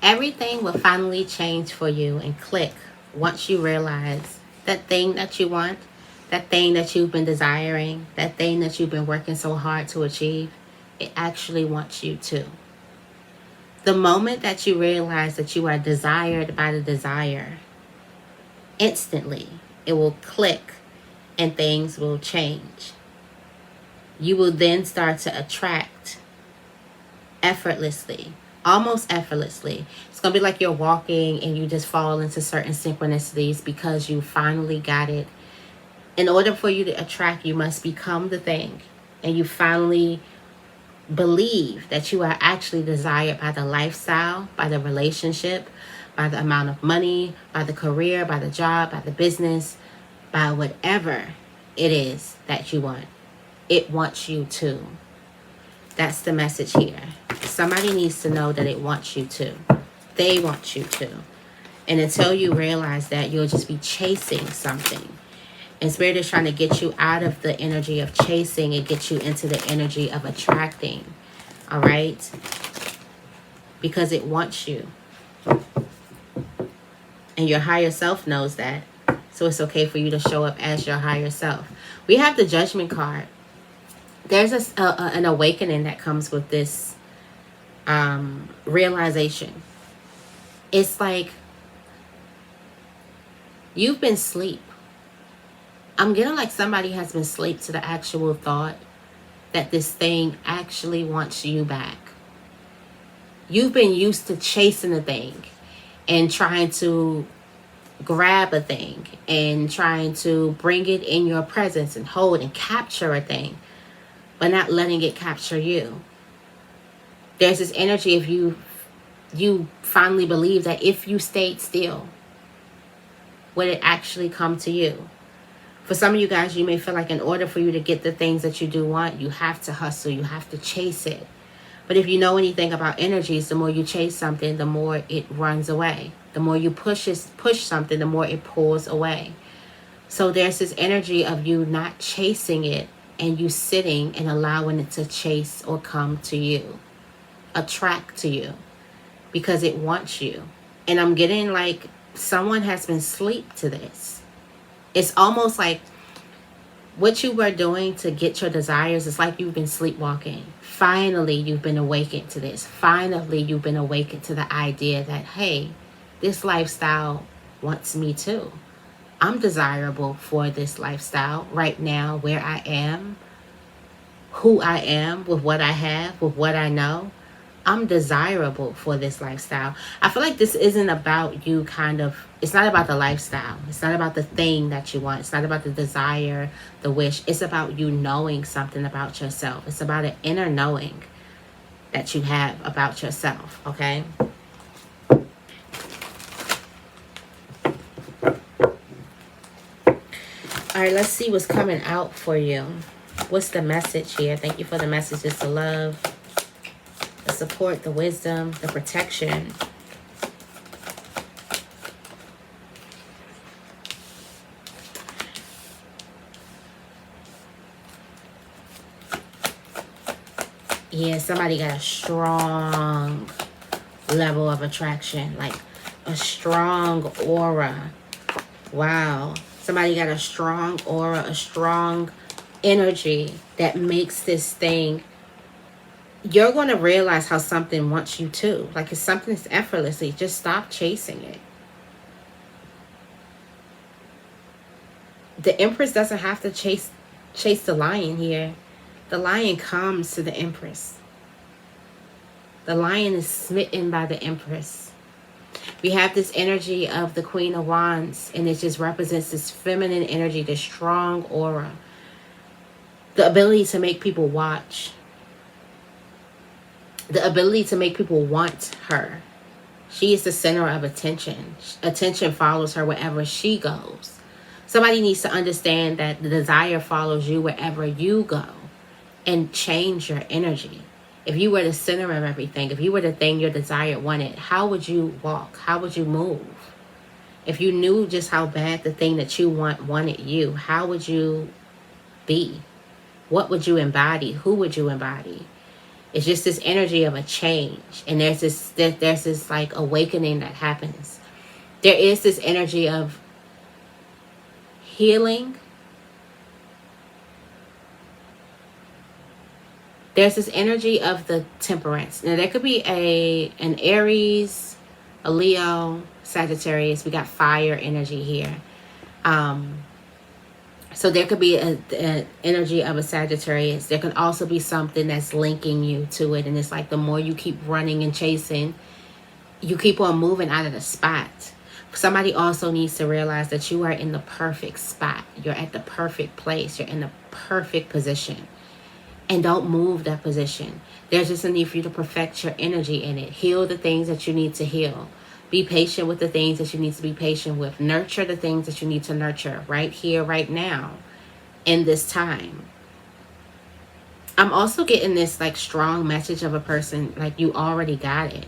Everything will finally change for you and click once you realize that thing that you want, that thing that you've been desiring, that thing that you've been working so hard to achieve, it actually wants you too. The moment that you realize that you are desired by the desire, instantly it will click and things will change. You will then start to attract effortlessly, almost effortlessly. It's going to be like you're walking and you just fall into certain synchronicities because you finally got it. In order for you to attract, you must become the thing, and you finally believe that you are actually desired by the lifestyle, by the relationship, by the amount of money, by the career, by the job, by the business, by whatever it is that you want. It wants you to. That's the message here. Somebody needs to know that it wants you to. They want you to. And until you realize that, you'll just be chasing something. And Spirit is trying to get you out of the energy of chasing and get you into the energy of attracting. All right? Because it wants you. And your higher self knows that. So it's okay for you to show up as your higher self. We have the Judgment card. There's an awakening that comes with this realization. It's like you've been asleep. I'm getting like somebody has been asleep to the actual thought that this thing actually wants you back. You've been used to chasing a thing and trying to grab a thing and trying to bring it in your presence and hold and capture a thing, but not letting it capture you. There's this energy of you finally believe that if you stayed still, would it actually come to you? For some of you guys, you may feel like in order for you to get the things that you do want, you have to hustle, you have to chase it. But if you know anything about energies, the more you chase something, the more it runs away. The more you push something, the more it pulls away. So there's this energy of you not chasing it and you sitting and allowing it to chase or come to you, attract to you, because it wants you. And I'm getting like someone has been asleep to this. It's almost like what you were doing to get your desires, it's like you've been sleepwalking. Finally, you've been awakened to this. Finally, you've been awakened to the idea that, hey, this lifestyle wants me too. I'm desirable for this lifestyle right now, where I am, who I am, with what I have, with what I know. I'm desirable for this lifestyle. I feel like this isn't about you it's not about the lifestyle. It's not about the thing that you want. It's not about the desire, the wish. It's about you knowing something about yourself. It's about an inner knowing that you have about yourself, okay? All right, let's see what's coming out for you. What's the message here? Thank you for the messages, the love, the support, the wisdom, the protection. Yeah, somebody got a strong level of attraction, like a strong aura. Wow. Somebody got a strong aura, a strong energy that makes this thing. You're going to realize how something wants you too. Like if something's effortlessly, just stop chasing it. The Empress doesn't have to chase the lion here. The lion comes to the Empress. The lion is smitten by the Empress. We have this energy of the Queen of Wands, and it just represents this feminine energy, this strong aura. The ability to make people watch. The ability to make people want her. She is the center of attention. Attention follows her wherever she goes. Somebody needs to understand that the desire follows you wherever you go, and change your energy. If you were the center of everything, if you were the thing your desire wanted, how would you walk? How would you move? If you knew just how bad the thing that you wanted you, how would you be? What would you embody? Who would you embody? It's just this energy of a change. And there's this like awakening that happens. There is this energy of healing. There's this energy of the temperance. Now there could be an Aries, a Leo, Sagittarius. We got fire energy here. So there could be an energy of a Sagittarius. There can also be something that's linking you to it. And it's like the more you keep running and chasing, you keep on moving out of the spot. Somebody also needs to realize that you are in the perfect spot. You're at the perfect place. You're in the perfect position. And don't move that position. There's just a need for you to perfect your energy in it. Heal the things that you need to heal. Be patient with the things that you need to be patient with. Nurture the things that you need to nurture right here, right now, in this time. I'm also getting this like strong message of a person like you already got it.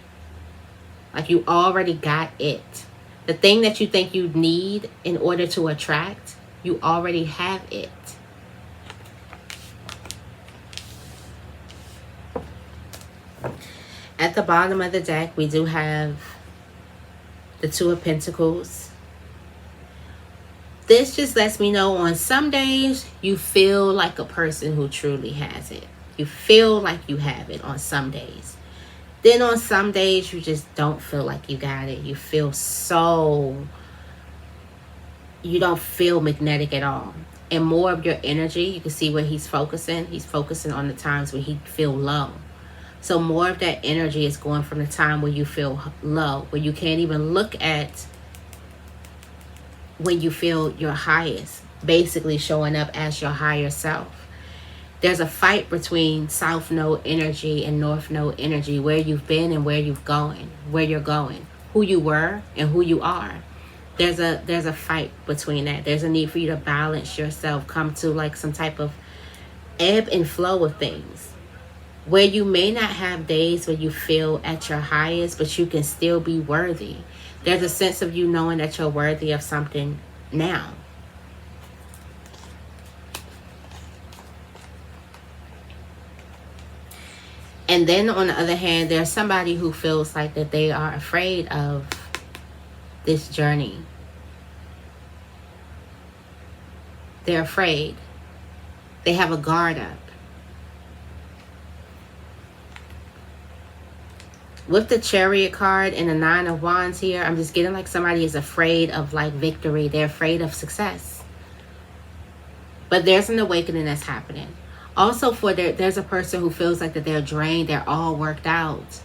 Like you already got it. The thing that you think you need in order to attract, you already have it. At the bottom of the deck, we do have the Two of Pentacles. This just lets me know on some days you feel like a person who truly has it. You feel like you have it on some days. Then on some days you just don't feel like you got it. You feel you don't feel magnetic at all. And more of your energy, you can see where he's focusing. He's focusing on the times when he feel low. So more of that energy is going from the time where you feel low, where you can't even look at when you feel your highest, basically showing up as your higher self. There's a fight between South Node energy and North Node energy, where you've been and where you're going, who you were and who you are. There's a fight between that. There's a need for you to balance yourself, come to like some type of ebb and flow of things, where you may not have days where you feel at your highest, but you can still be worthy. There's a sense of you knowing that you're worthy of something now. And then on the other hand, there's somebody who feels like that they are afraid of this journey. They're afraid. They have a guard up. With the Chariot card and the Nine of Wands here, I'm just getting like somebody is afraid of like victory. They're afraid of success. But there's an awakening that's happening. Also, there's a person who feels like that they're drained. They're all worked out.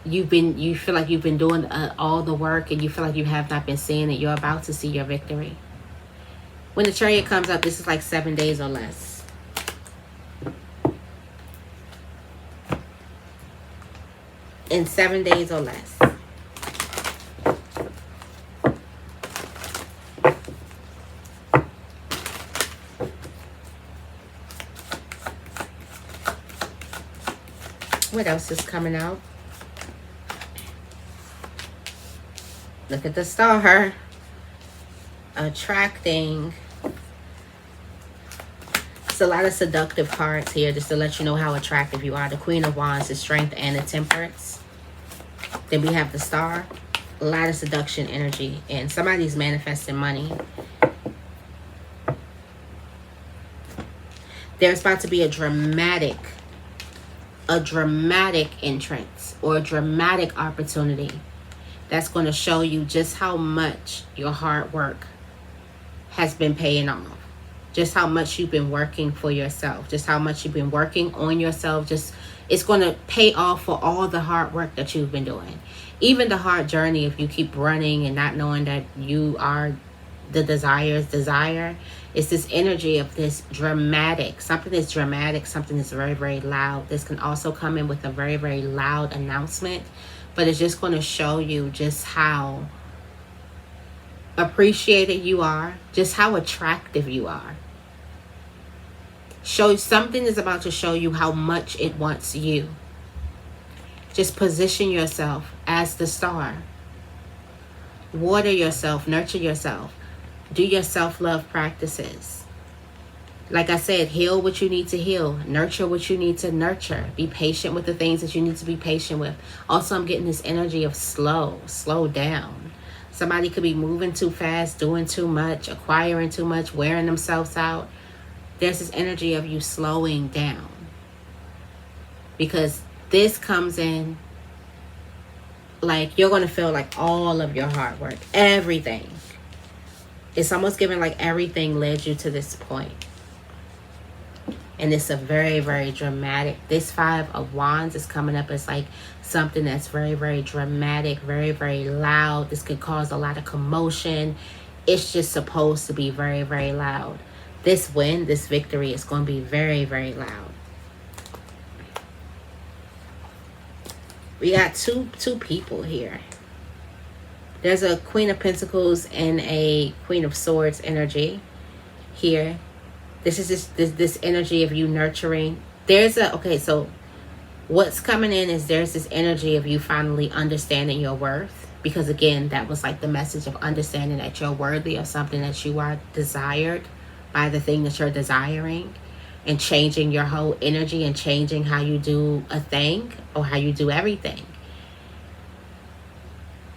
You feel like you've been doing all the work and you feel like you have not been seeing it. You're about to see your victory. When the Chariot comes up, this is like 7 days or less. In 7 days or less. What else is coming out? Look at the star. Attracting. It's a lot of seductive cards here just to let you know how attractive you are. The Queen of Wands, the Strength and the Temperance. Then we have the Star. A lot of seduction energy. And somebody's manifesting money. There's about to be a dramatic entrance or a dramatic opportunity that's going to show you just how much your hard work has been paying off. Just how much you've been working for yourself. Just how much you've been working on yourself. It's going to pay off for all the hard work that you've been doing. Even the hard journey, if you keep running and not knowing that you are the desire's desire. It's this energy of this dramatic, something that's dramatic, something that's very, very loud. This can also come in with a very, very loud announcement, but it's just going to show you just how appreciated you are, just how attractive you are. Something is about to show you how much it wants you. Just position yourself as the star. Water yourself, nurture yourself. Do your self-love practices. Like I said, heal what you need to heal. Nurture what you need to nurture. Be patient with the things that you need to be patient with. Also, I'm getting this energy of slow down. Somebody could be moving too fast, doing too much, acquiring too much, wearing themselves out. There's this energy of you slowing down. Because this comes in like you're going to feel like all of your hard work, everything. It's almost giving like everything led you to this point. And it's a very, very dramatic. This 5 of Wands is coming up as like something that's very, very dramatic, very, very loud. This could cause a lot of commotion. It's just supposed to be very, very loud. This win, this victory is going to be very, very loud. We got two people here. There's a Queen of Pentacles and a Queen of Swords energy here. This is this energy of you nurturing. Okay, so what's coming in is there's this energy of you finally understanding your worth. Because again, that was like the message of understanding that you're worthy of something, that you are desired by the thing that you're desiring. And changing your whole energy and changing how you do a thing or how you do everything.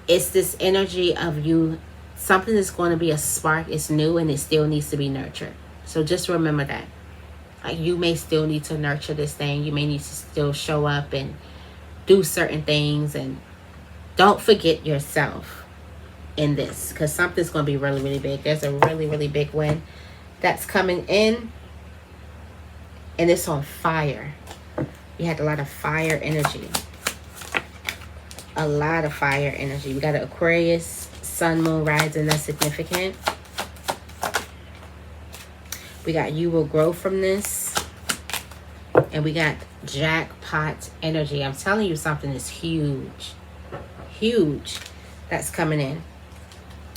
It's this energy of you, something that's going to be a spark. It's new and it still needs to be nurtured. So just remember that. Like you may still need to nurture this thing. You may need to still show up and do certain things. And don't forget yourself in this. Because something's going to be really, really big. There's a really, really big win that's coming in. And it's on fire. You had a lot of fire energy. A lot of fire energy. We got an Aquarius, Sun, Moon, Rising. That's significant. We got you will grow from this. And we got jackpot energy. I'm telling you something is huge. Huge. That's coming in.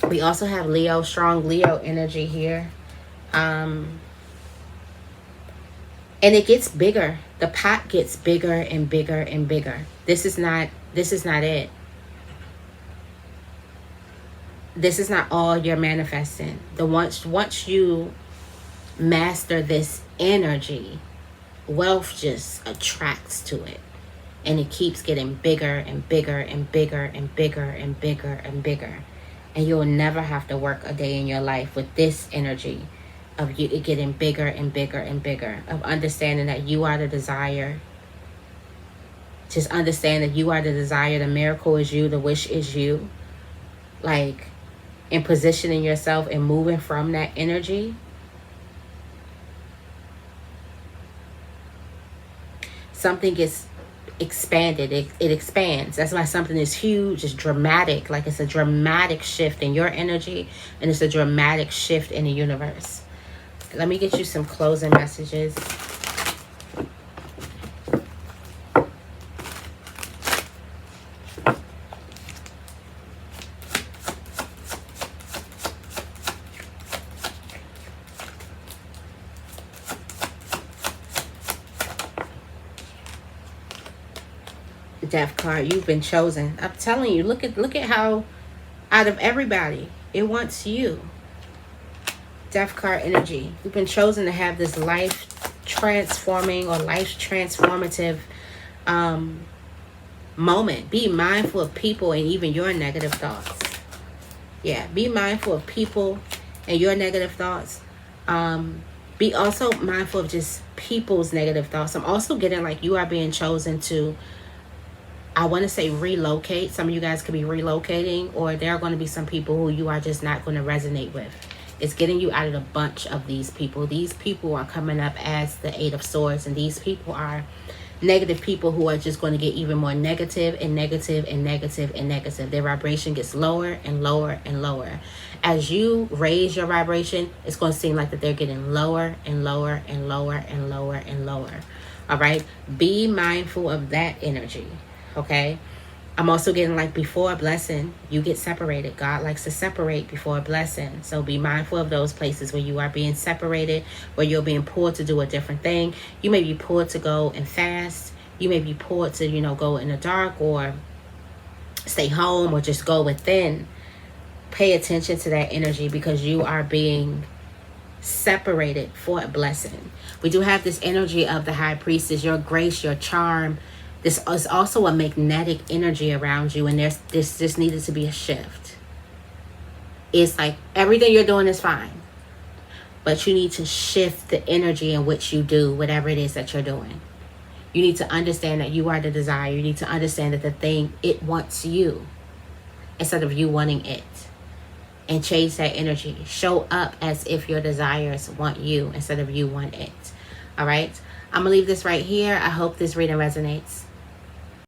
We also have Leo, strong Leo energy here. And it gets bigger. The pot gets bigger and bigger and bigger. This is not it. This is not all you're manifesting. Once you master this energy, wealth just attracts to it. And it keeps getting bigger and bigger and bigger and bigger and bigger and bigger. And you'll never have to work a day in your life with this energy of you getting bigger and bigger and bigger, of understanding that you are the desire. Just understand that you are the desire. The miracle is you. The wish is you. Like, in positioning yourself and moving from that energy. Something gets expanded. It expands. That's why something is huge. It's dramatic. Like, it's a dramatic shift in your energy. And it's a dramatic shift in the universe. Let me get you some closing messages. Death card, you've been chosen. I'm telling you, look at how out of everybody, it wants you. Death card energy. You've been chosen to have this life transforming or life transformative moment. Be mindful of people and even your negative thoughts. Yeah, be mindful of people and your negative thoughts. Be also mindful of just people's negative thoughts. I'm also getting like you are being chosen to, I want to say, relocate. Some of you guys could be relocating, or there are going to be some people who you are just not going to resonate with. It's getting you out of the bunch of these people. These people are coming up as the 8 of Swords, and these people are negative people who are just going to get even more negative and negative and negative and negative. Their vibration gets lower and lower and lower. As you raise your vibration, it's going to seem like that they're getting lower and lower and lower and lower and lower. All right? Be mindful of that energy. Okay? I'm also getting like before a blessing, you get separated. God likes to separate before a blessing. So be mindful of those places where you are being separated, where you're being pulled to do a different thing. You may be pulled to go and fast. You may be pulled to, go in the dark or stay home or just go within. Pay attention to that energy because you are being separated for a blessing. We do have this energy of the high priestess, your grace, your charm. This is also a magnetic energy around you, and this just needed to be a shift. It's like everything you're doing is fine, but you need to shift the energy in which you do whatever it is that you're doing. You need to understand that you are the desire. You need to understand that the thing, it wants you instead of you wanting it. And change that energy. Show up as if your desires want you instead of you want it. All right? I'm going to leave this right here. I hope this reading resonates.